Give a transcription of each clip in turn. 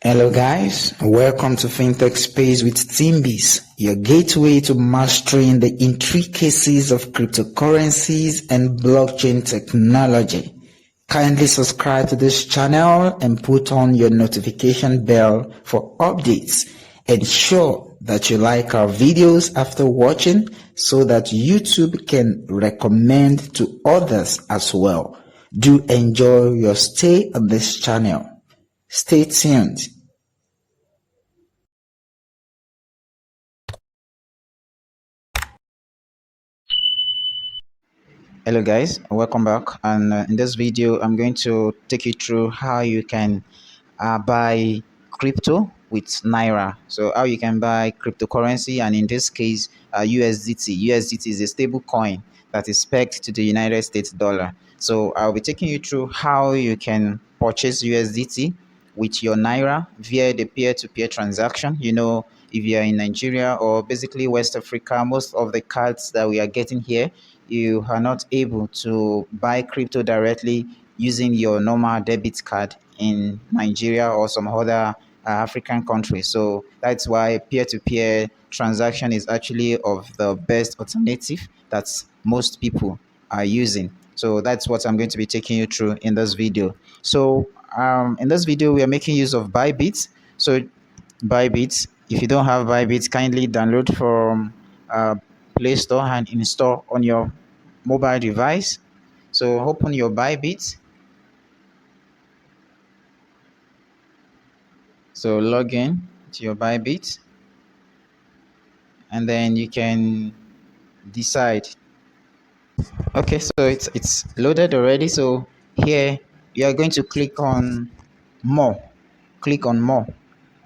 Hello guys, welcome to FinTech Space with Timbis, your gateway to mastering the intricacies of cryptocurrencies and blockchain technology. Kindly subscribe to this channel and put on your notification bell for updates. Ensure that you like our videos after watching so that YouTube can recommend to others as well. Do enjoy your stay on this channel. Stay tuned. Hello guys, welcome back, and in this video I'm going to take you through how you can buy crypto with Naira. So how you can buy cryptocurrency, and in this case USDT. USDT is a stable coin that is pegged to the United States dollar. So I'll be taking you through how you can purchase USDT with your Naira via the peer-to-peer transaction. If you're in Nigeria or basically West Africa, most of the cards that we are getting here, you are not able to buy crypto directly using your normal debit card in Nigeria or some other African countries. So that's why peer-to-peer transaction is actually of the best alternative that most people are using. So that's what I'm going to be taking you through in this video. So in this video, we are making use of Bybit. So Bybit, if you don't have Bybit, kindly download from Play Store and install on your mobile device. So open your Bybit. So log in to your Bybit, and then you can decide. Okay, so it's loaded already. So here you are going to click on more. Click on more,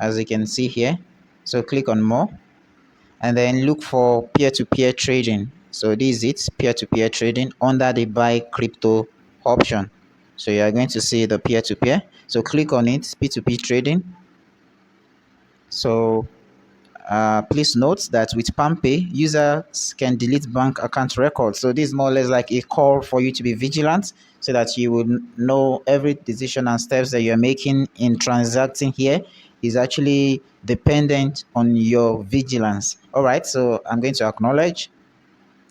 as you can see here. So click on more, and then look for peer-to-peer trading. So this is it, peer-to-peer trading under the buy crypto option. So you are going to see the peer-to-peer. So click on it, P2P trading. So please note that with PalmPay, users can delete bank account records. So this is more or less like a call for you to be vigilant, so that you will know every decision and steps that you're making in transacting here is actually dependent on your vigilance. All right, so I'm going to acknowledge.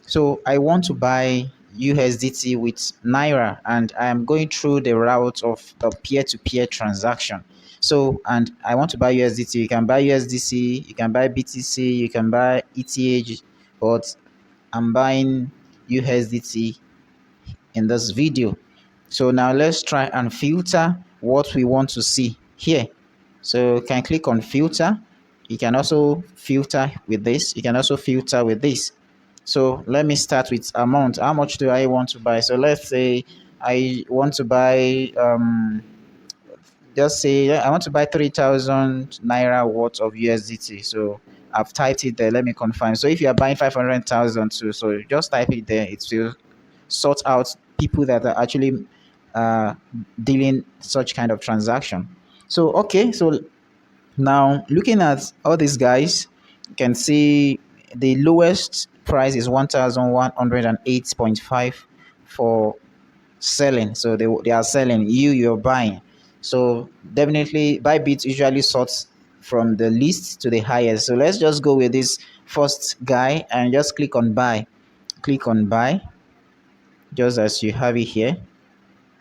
So I want to buy USDT with Naira, and I am going through the route of the peer-to-peer transaction. So, and I want to buy USDT. You can buy USDC, you can buy BTC, you can buy ETH, but I'm buying USDT in this video. So now let's try and filter what we want to see here. So you can click on filter. You can also filter with this. You can also filter with this. So let me start with amount. How much do I want to buy? So let's say I want to buy just say I want to buy 3,000 Naira worth of USDT. So I've typed it there. Let me confirm. So if you are buying 500,000 too, so just type it there. It will sort out people that are actually dealing such kind of transaction. So okay, so now looking at all these guys, you can see the lowest price is 1,108.5 for selling. So they are selling, you're buying. So definitely Bybit usually sorts from the least to the highest. So let's just go with this first guy and just click on buy. Click on buy, just as you have it here.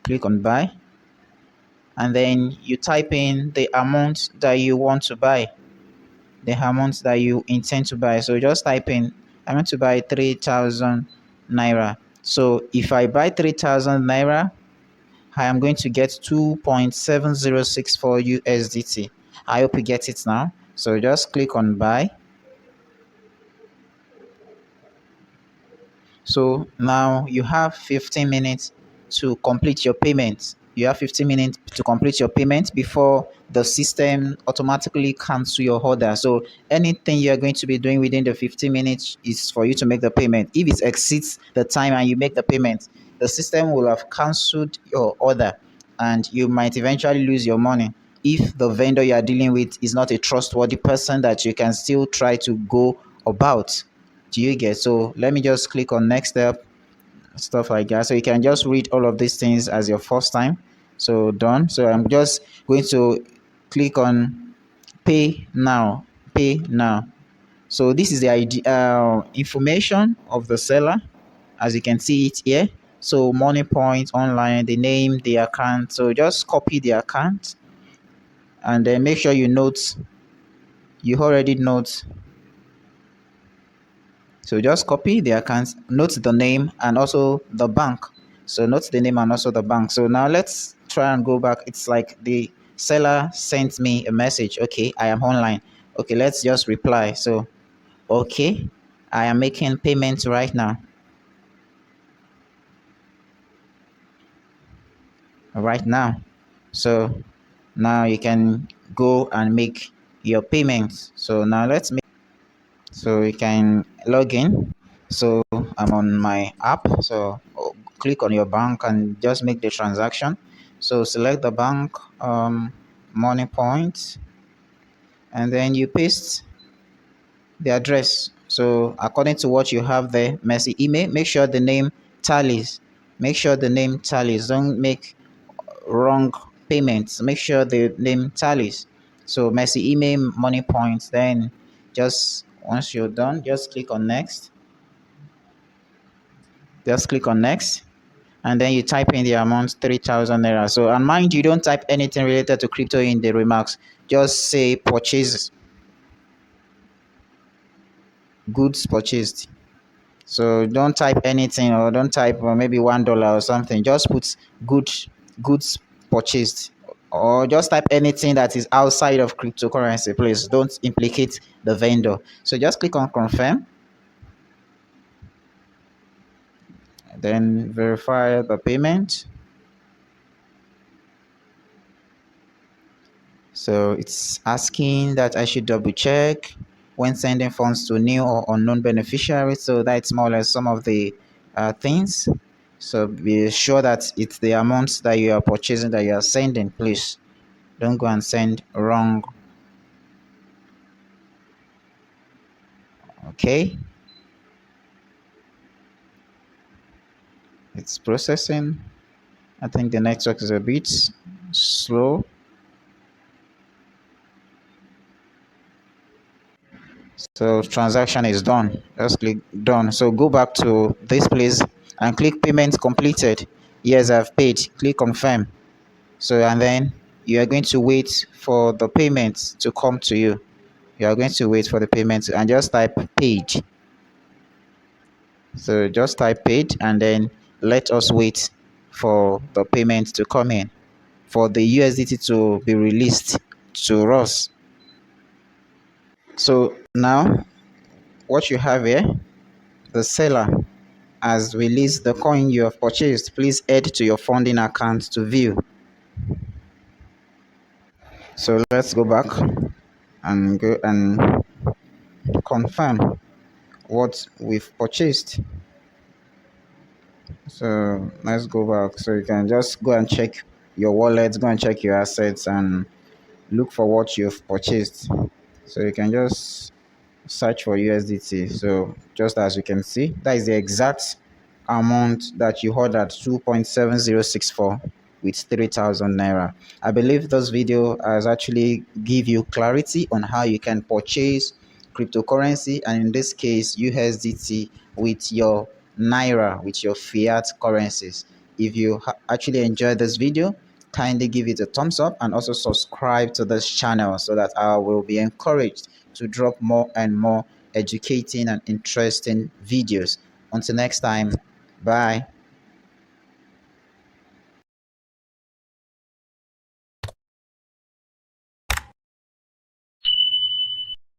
Click on buy, and then you type in the amount that you want to buy, the amount that you intend to buy. So just type in, I want to buy 3,000 Naira. So if I buy 3,000 Naira, I am going to get 2.7064 USDT. I hope you get it now. So just click on buy. So now you have 15 minutes to complete your payment. You have 15 minutes to complete your payment before the system automatically cancel your order. So anything you are going to be doing within the 15 minutes is for you to make the payment. If it exceeds the time and you make the payment, the system will have cancelled your order, and you might eventually lose your money if the vendor you are dealing with is not a trustworthy person that you can still try to go about. Do you get? So let me just click on next step, stuff like that. So you can just read all of these things as your first time. So done. So I'm just going to click on pay now. Pay now. So this is the information of the seller, as you can see it here. So money point online, the name, the account. So just copy the account and then make sure you note, you already note. So just copy the account, note the name and also the bank. So note the name and also the bank. So now let's try and go back. It's like the seller sent me a message. Okay, I am online. Okay, let's just reply. So, okay, I am making payments right now. Right now. So now you can go and make your payments. So now let's make, so you can log in. So I'm on my app. So click on your bank and just make the transaction. So select the bank, money point, and then you paste the address. So according to what you have there, Messi email, make sure the name tallies. Make sure the name tallies. Don't make wrong payments. Make sure the name tallies. So Messi email, money points. Then just once you're done, just click on next. Just click on next. And then you type in the amount 3,000 naira. So, and mind you, don't type anything related to crypto in the remarks. Just say purchase, goods purchased. So don't type anything, or don't type maybe $1 or something. Just put good goods purchased, or just type anything that is outside of cryptocurrency. Please don't implicate the vendor. So just click on confirm, then verify the payment. So it's asking that I should double check when sending funds to new or unknown beneficiaries. So that's more or less some of the things. So be sure that it's the amount that you are purchasing that you are sending. Please don't go and send wrong. Okay, it's processing. I think the network is a bit slow. So transaction is done. Just click done. So go back to this place and click payment completed. Yes, I've paid. Click confirm. So and then you are going to wait for the payment to come to you. You are going to wait for the payment and just type paid. So just type paid and then let us wait for the payment to come in, for the USDT to be released to us. So now what you have here, the seller has released the coin you have purchased. Please add to your funding account to view. So let's go back and go and confirm what we've purchased. So let's go back. So you can just go and check your wallet, go and check your assets and look for what you've purchased. So you can just search for USDT. So just as you can see, that is the exact amount that you ordered, 2.7064 with 3,000 naira. I believe this video has actually give you clarity on how you can purchase cryptocurrency, and in this case USDT, with your Naira, with your fiat currencies. If you actually enjoyed this video, kindly give it a thumbs up and also subscribe to this channel so that I will be encouraged to drop more and more educating and interesting videos. Until next time, bye.